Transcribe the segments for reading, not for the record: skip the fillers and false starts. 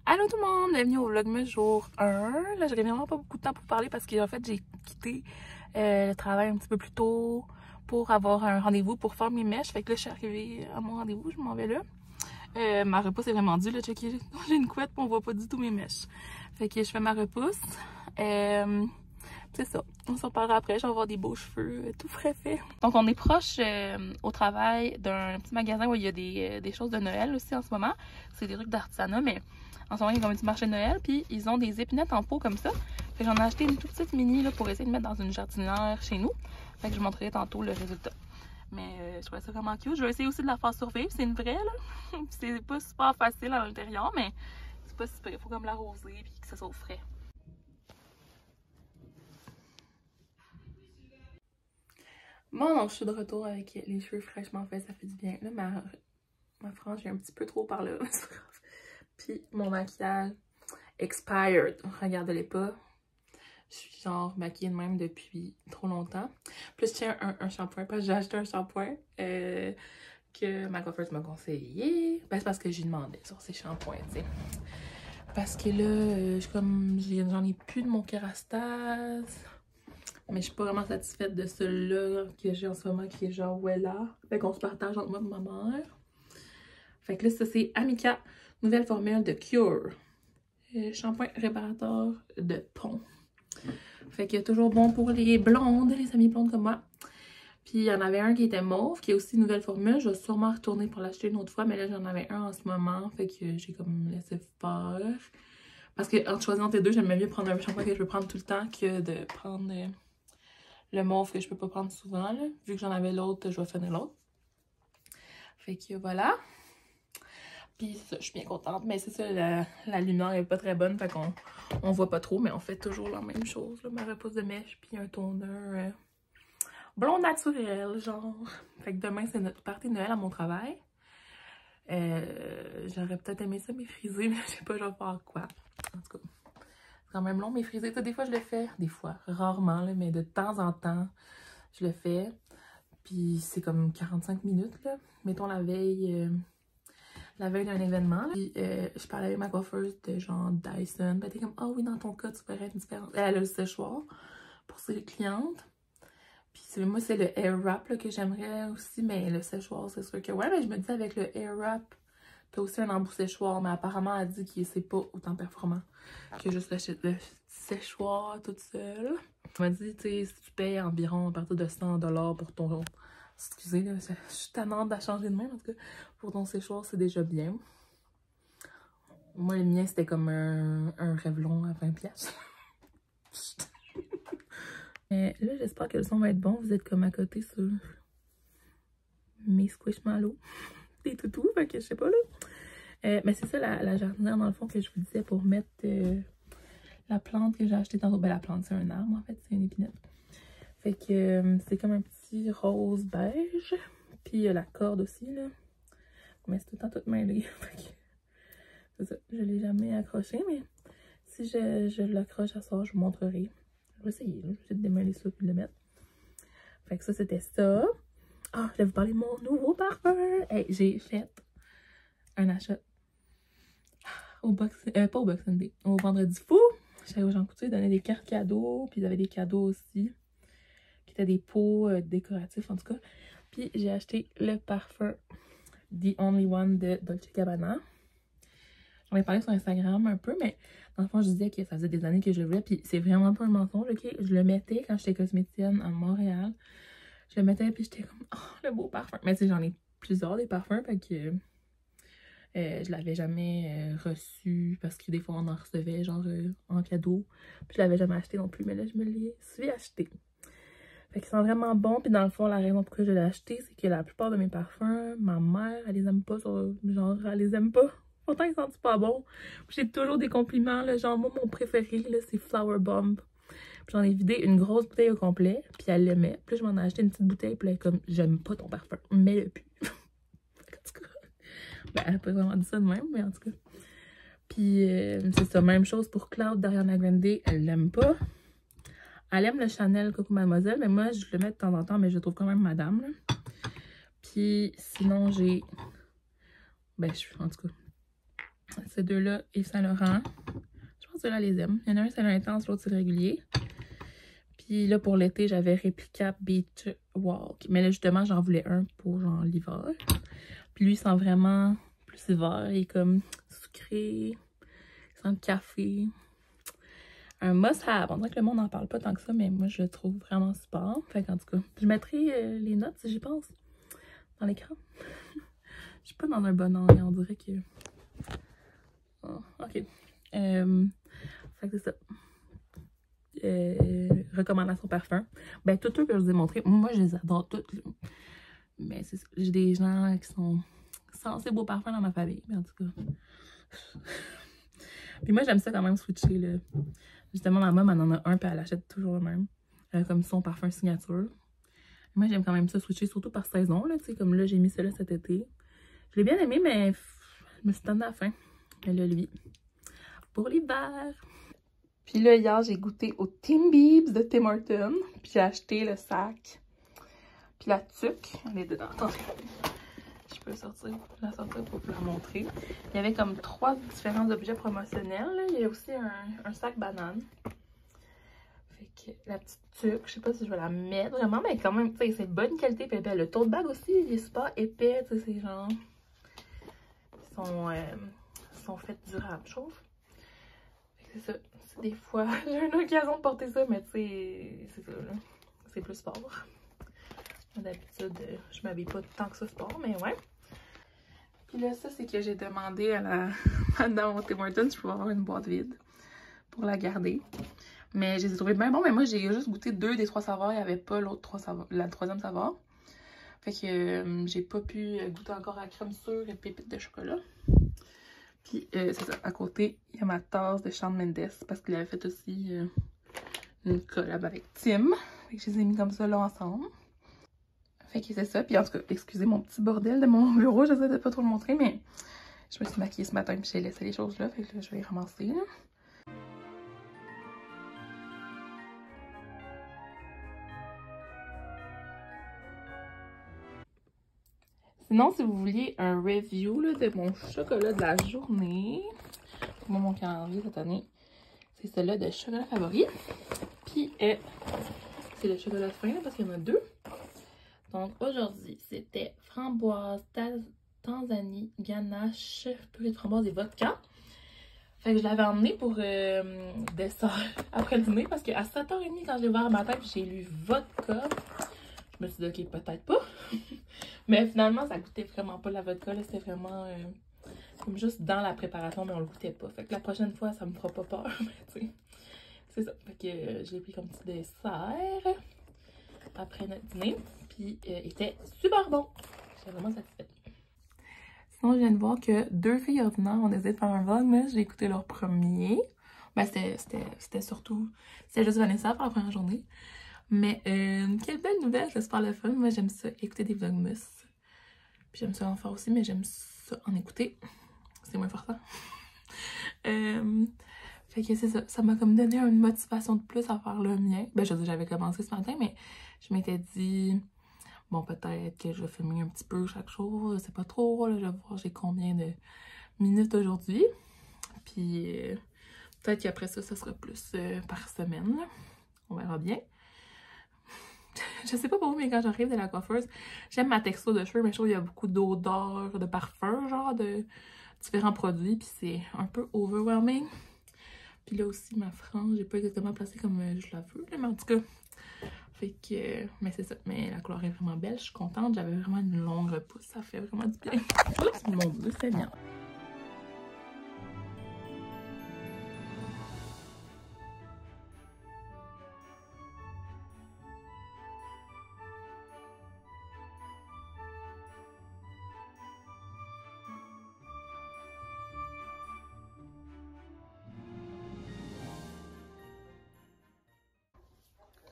Allô tout le monde, bienvenue au Vlogmas jour 1. Là, j'aurais vraiment pas beaucoup de temps pour parler parce que en fait, j'ai quitté le travail un petit peu plus tôt pour avoir un rendez-vous pour faire mes mèches. Fait que là, je suis arrivée à mon rendez-vous, je m'en vais là. Ma repousse est vraiment due, là, checker, j'ai une couette pour on voit pas du tout mes mèches. Fait que je fais ma repousse. C'est ça, on s'en parlera après, je vais avoir des beaux cheveux tout frais faits. Donc on est proche au travail d'un petit magasin où il y a des choses de Noël aussi en ce moment. C'est des trucs d'artisanat, mais en ce moment il y a comme un petit marché de Noël, puis ils ont des épinettes en pot comme ça. Fait que j'en ai acheté une toute petite mini là, pour essayer de mettre dans une jardinière chez nous. Fait que je vous montrerai tantôt le résultat. Mais je trouvais ça vraiment cute. Je vais essayer aussi de la faire survivre, c'est une vraie là. C'est pas super facile à l'intérieur, mais c'est pas super, il faut comme l'arroser puis que ça soit au frais. Bon, donc je suis de retour avec les cheveux fraîchement faits, ça fait du bien. Là, ma frange est un petit peu trop par là. Puis mon maquillage expired. Regardez-les pas. Je suis genre maquillée de même depuis trop longtemps. Plus je tiens un shampoing, parce que j'ai acheté un shampoing que ma coiffeuse m'a conseillé. Ben, c'est parce que j'ai demandé sur ces shampoings, tu sais. Parce que là, j'en ai plus de mon Kérastase. Mais je suis pas vraiment satisfaite de celui-là que j'ai en ce moment qui est genre Wella. Fait qu'on se partage entre moi et ma mère. Fait que là, ça c'est Amika, nouvelle formule de Cure. Shampoing réparateur de pont. Fait que toujours bon pour les blondes, les amies blondes comme moi. Puis il y en avait un qui était mauve, qui est aussi nouvelle formule. Je vais sûrement retourner pour l'acheter une autre fois, mais là j'en avais un en ce moment. Fait que j'ai comme laissé faire. Parce que en choisissant les deux, j'aimais mieux prendre un shampoing que je peux prendre tout le temps que de prendre le mauve que je peux pas prendre souvent, là. Vu que j'en avais l'autre, je vais finir l'autre. Fait que voilà. Puis ça, je suis bien contente. Mais c'est ça, la lumière est pas très bonne. Fait qu'on voit pas trop, mais on fait toujours la même chose, là. Ma repousse de mèche, puis un toner blond naturel, genre. Fait que demain, c'est notre party de Noël à mon travail. J'aurais peut-être aimé ça, mais frisé, mais je sais pas, je vais faire quoi. En tout cas. C'est quand même long, mais frisé. Des fois, je le fais. Des fois, rarement, là, mais de temps en temps, je le fais. Puis c'est comme 45 minutes, là. Mettons la veille d'un événement. Là. Puis je parlais avec ma coiffeuse de genre Dyson. Elle était comme, ah oui, dans ton cas, tu verrais une différence. Elle a le séchoir pour ses clientes. Puis moi, c'est le Air Wrap là, que j'aimerais aussi. Mais le séchoir, c'est sûr que ouais. Mais je me dis, avec le Air Wrap, t'as aussi un embout séchoir. Mais apparemment, elle dit que c'est pas autant performant que juste le séchoir toute seule. Elle m'a dit, tu sais, si tu payes environ à partir de 100$ pour ton... Excusez, là, je suis tannante à changer de main, en tout cas, pour ton séchoir, c'est déjà bien. Moi, le mien, c'était comme un Revlon à 20$. Mais là, j'espère que le son va être bon. Vous êtes comme à côté sur mes squishmallows. Des toutous, fait que je sais pas, là. Mais c'est ça, la jardinière, dans le fond, que je vous disais pour mettre la plante que j'ai achetée tantôt. Ben, la plante, c'est un arbre, en fait, c'est une épinette. Fait que c'est comme un petit rose beige. Puis la corde aussi, là. Mais c'est tout le temps toute mêlée. C'est ça. Je l'ai jamais accroché, mais si je l'accroche à soir, je vous montrerai. Je vais essayer, là. Je vais essayer de démêler ça puis de le mettre. Fait que ça, c'était ça. Ah, je vais vous parler de mon nouveau parfum. Hey, j'ai fait un achat au pas au Boxing Day, au Vendredi Fou. J'allais au Jean Coutu, ils donnaient des cartes cadeaux. Puis ils avaient des cadeaux aussi. Qui étaient des pots décoratifs, en tout cas. Puis j'ai acheté le parfum The Only One de Dolce & Gabbana. J'en ai parlé sur Instagram un peu, mais dans le fond, je disais que ça faisait des années que je le voulais. Puis c'est vraiment pas un mensonge, ok? Je le mettais quand j'étais cosméticienne à Montréal. Je le mettais, puis j'étais comme, oh, le beau parfum. Mais tu sais, j'en ai plusieurs des parfums, fait que je l'avais jamais reçu parce que des fois, on en recevait, genre, en cadeau. Puis je l'avais jamais acheté non plus, mais là, je me l'ai acheté. Fait qu'ils sont vraiment bons. Puis dans le fond, la raison pourquoi je l'ai acheté, c'est que la plupart de mes parfums, ma mère, elle les aime pas. Genre, elle les aime pas. Pourtant, ils sont super bons. J'ai toujours des compliments. Là, genre, moi, mon préféré, c'est Flower Bomb. J'en ai vidé une grosse bouteille au complet. Puis elle l'aimait. Puis je m'en ai acheté une petite bouteille. Puis elle est comme, j'aime pas ton parfum. Mets-le plus. En tout cas, ben, elle a pas vraiment dit ça de même, mais en tout cas. Puis c'est ça. Même chose pour Cloud d'Ariana Grande. Elle l'aime pas. Elle aime le Chanel Coco Mademoiselle, mais moi, je le mets de temps en temps, mais je le trouve quand même madame, là. Puis, sinon, j'ai... Ben, en tout cas, Ces deux-là, Yves Saint Laurent. Je pense que ceux-là les aime. Il y en a un, c'est l'intense, l'autre, c'est le régulier. Puis là, pour l'été, j'avais Replica Beach Walk. Mais là, justement, j'en voulais un pour genre l'hiver. Puis lui, il sent vraiment plus hiver. Il est comme sucré. Il sent le café. Un must-have. On dirait que le monde n'en parle pas tant que ça, mais moi, je le trouve vraiment super. Fait qu'en tout cas, je mettrai les notes, si j'y pense, dans l'écran. Je suis pas dans un bon angle, on dirait que... Oh, ok. Fait que c'est ça. Recommandation parfum. Ben, tous eux que je vous ai montrés, moi, je les adore toutes. Là. Mais j'ai des gens qui sont censés beaux parfums dans ma famille, mais en tout cas... Puis moi, j'aime ça quand même switcher, là. Justement, ma maman, elle en a un, puis elle achète toujours le même. Comme son parfum signature. Moi, j'aime quand même ça switcher, surtout par saison, là. Tu sais, comme là, j'ai mis celui-là cet été. Je l'ai bien aimé, mais je me suis tendue à la fin. Mais là, lui, pour l'hiver. Puis là, hier, j'ai goûté au Tim Biebs de Tim Hortons. Puis j'ai acheté le sac. Puis la tuque, elle est dedans. Attendez. Je peux la sortir pour vous la montrer. Il y avait comme 3 différents objets promotionnels. Là. Il y a aussi un sac banane. Fait que la petite tuque, je sais pas si je vais la mettre vraiment, mais quand même, tu sais, c'est de bonne qualité. Puis le tote bag aussi, il est super épais, tu sais, c'est genre... Ils sont faits durables, je trouve. C'est ça. Des fois, j'ai une occasion de porter ça, mais tu sais, c'est ça, là. C'est plus sport. D'habitude, je m'habille pas tant que ça sport, mais ouais. Puis là, ça, c'est que j'ai demandé à la madame au Tim Hortons si je pouvais avoir une boîte vide pour la garder. Mais je les ai trouvés bien bons, mais moi, j'ai juste goûté 2 des 3 saveurs. Il n'y avait pas la troisième saveur. Fait que j'ai pas pu goûter encore à la crème sûre et pépites de chocolat. Puis c'est ça, à côté, il y a ma tasse de Shawn Mendes parce qu'il avait fait aussi une collab avec Tim. Fait que je les ai mis comme ça là ensemble. Fait que c'est ça. Puis en tout cas, excusez mon petit bordel de mon bureau, j'essaie de pas trop le montrer, mais je me suis maquillée ce matin puis j'ai laissé les choses là. Fait que là, je vais les ramasser là. Sinon, si vous vouliez un review là, de mon chocolat de la journée, moi, mon calendrier cette année, c'est celui-là de chocolat favori. Puis, c'est le chocolat fin là, parce qu'il y en a 2. Donc, aujourd'hui, c'était framboise, Tanzanie, ganache, purée de framboise et vodka. Fait que je l'avais emmené pour dessert après le dîner parce qu'à 7h30, quand j'ai ouvert le matin, j'ai lu vodka. Je me suis dit, ok, peut-être pas. Mais finalement, ça goûtait vraiment pas la vodka. C'était vraiment comme juste dans la préparation, mais on le goûtait pas. Fait que la prochaine fois, ça me fera pas peur. Mais tu sais, c'est ça. Fait que je l'ai pris comme petit dessert après notre dîner. Puis il était super bon. J'étais vraiment satisfaite. Sinon, je viens de voir que 2 filles ordinaires ont décidé de faire un vlog, mais j'ai écouté leur premier. Ben, c'était surtout... C'était juste Vanessa pour la première journée. Mais quelle belle nouvelle, c'est super le fun. Moi, j'aime ça, écouter des vlogmas. Puis j'aime ça en faire aussi, mais j'aime ça en écouter. C'est moins forçant. Fait que c'est ça. Ça m'a comme donné une motivation de plus à faire le mien. Ben, je veux dire, j'avais commencé ce matin, mais je m'étais dit... Bon, peut-être que je vais filmer un petit peu chaque jour. Je sais pas trop. Là, je vais voir j'ai combien de minutes aujourd'hui. Puis peut-être qu'après ça, ça sera plus par semaine. Là. On verra bien. Je sais pas pour vous, mais quand j'arrive de la coiffeuse, j'aime ma texture de cheveux, mais je trouve qu'il y a beaucoup d'odeurs, de parfums, genre de différents produits. Puis c'est un peu overwhelming. Puis là aussi, ma frange, j'ai pas exactement placé comme je la veux. Là, mais en tout cas... Fait que, mais c'est ça, mais la couleur est vraiment belle, je suis contente, j'avais vraiment une longue repousse, ça fait vraiment du bien. Oups, mon Dieu, c'est bien.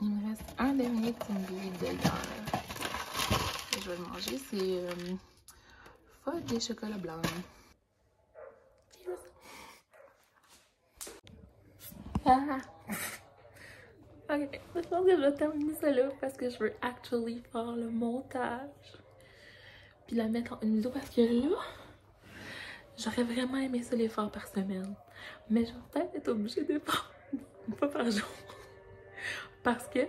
Il me reste un dernier Timbi de hier. Je vais le manger, c'est folle des chocolats blancs. Ah. Ok, je pense que je vais terminer ça là parce que je veux actually faire le montage. Puis la mettre en une vidéo parce que là, J'aurais vraiment aimé ça les faire par semaine. Mais je vais peut-être être obligée de faire pas par jour. Parce que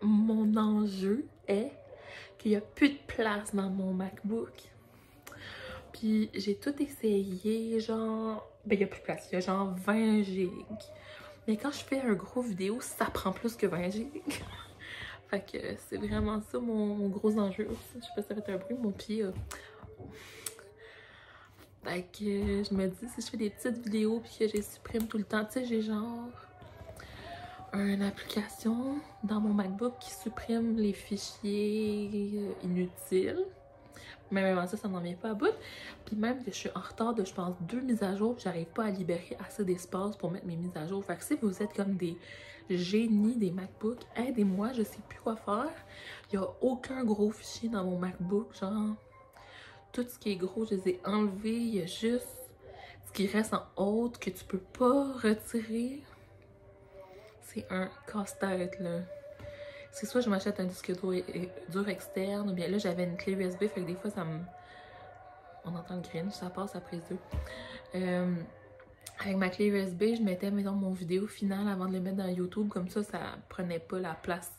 mon enjeu est qu'il n'y a plus de place dans mon MacBook. Puis j'ai tout essayé, genre... Ben, il n'y a plus de place, il y a genre 20 gigs. Mais quand je fais un gros vidéo, ça prend plus que 20 gigs. Fait que c'est vraiment ça mon gros enjeu aussi. Je sais pas si ça fait un bruit, mon pied a... Fait que je me dis, si je fais des petites vidéos puis que je les supprime tout le temps, tu sais, j'ai genre une application dans mon MacBook qui supprime les fichiers inutiles. Mais même avant ça, ça n'en vient pas à bout. Puis même que je suis en retard de, je pense, 2 mises à jour, j'arrive pas à libérer assez d'espace pour mettre mes mises à jour. Fait que si vous êtes comme des génies des MacBooks, aidez-moi, je sais plus quoi faire. Il y a aucun gros fichier dans mon MacBook, genre... Tout ce qui est gros, je les ai enlevés. Il y a juste ce qui reste en haut que tu peux pas retirer. C'est un casse-tête, là. C'est soit je m'achète un disque dur externe, ou bien là, j'avais une clé USB, fait que des fois, ça me... On entend le Grinch, ça passe après deux. Avec ma clé USB, je mettais, mettons, mon vidéo finale avant de le mettre dans YouTube. Comme ça prenait pas la place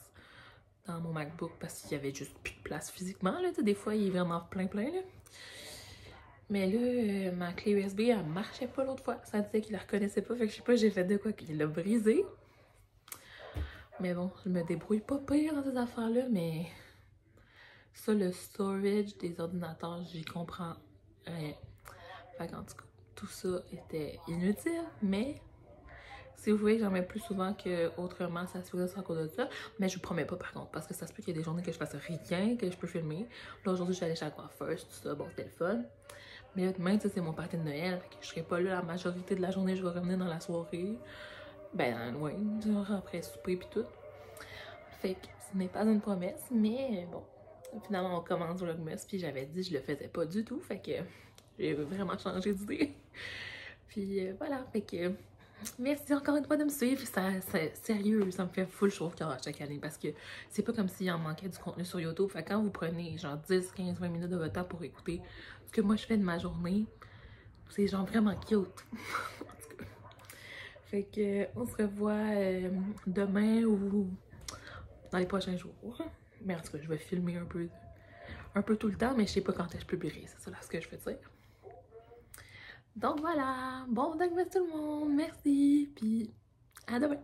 dans mon MacBook parce qu'il y avait juste plus de place physiquement, là. Des fois, il est vraiment plein, là. Mais là, ma clé USB, elle marchait pas l'autre fois. Ça disait qu'il la reconnaissait pas. Fait que je sais pas, j'ai fait de quoi qu'il l'a brisé. Mais bon, je me débrouille pas pire dans ces affaires-là, mais... Ça, le storage des ordinateurs, j'y comprends rien. Fait qu'en tout cas, tout ça était inutile, mais... Si vous voulez que j'en mets plus souvent qu'autrement, ça se fait à cause de ça. Mais je vous promets pas par contre, parce que ça se peut qu'il y ait des journées que je fasse rien, que je peux filmer. Là, aujourd'hui, je suis allée chez la coiffeuse, tout ça, bon, c'était le fun. Mais là, demain, c'est mon party de Noël, fait que je serai pas là la majorité de la journée, je vais revenir dans la soirée. Ben, ouais, genre après souper pis tout. Fait que ce n'est pas une promesse, mais bon. Finalement, on commence Vlogmas, puis j'avais dit que je le faisais pas du tout, fait que j'ai vraiment changé d'idée. Puis voilà, fait que... Merci encore une fois de me suivre, sérieux, ça me fait full chaud au cœur à chaque année parce que c'est pas comme s'il en manquait du contenu sur YouTube. Fait que quand vous prenez genre 10, 15, 20 minutes de votre temps pour écouter ce que moi je fais de ma journée, c'est genre vraiment cute. En tout cas. Fait que on se revoit demain ou dans les prochains jours. Mais en tout cas, je vais filmer un peu tout le temps, mais je sais pas quand je publierai, c'est ça là ce que je veux dire. Donc voilà, bon Vlogmas tout le monde, merci, puis à demain!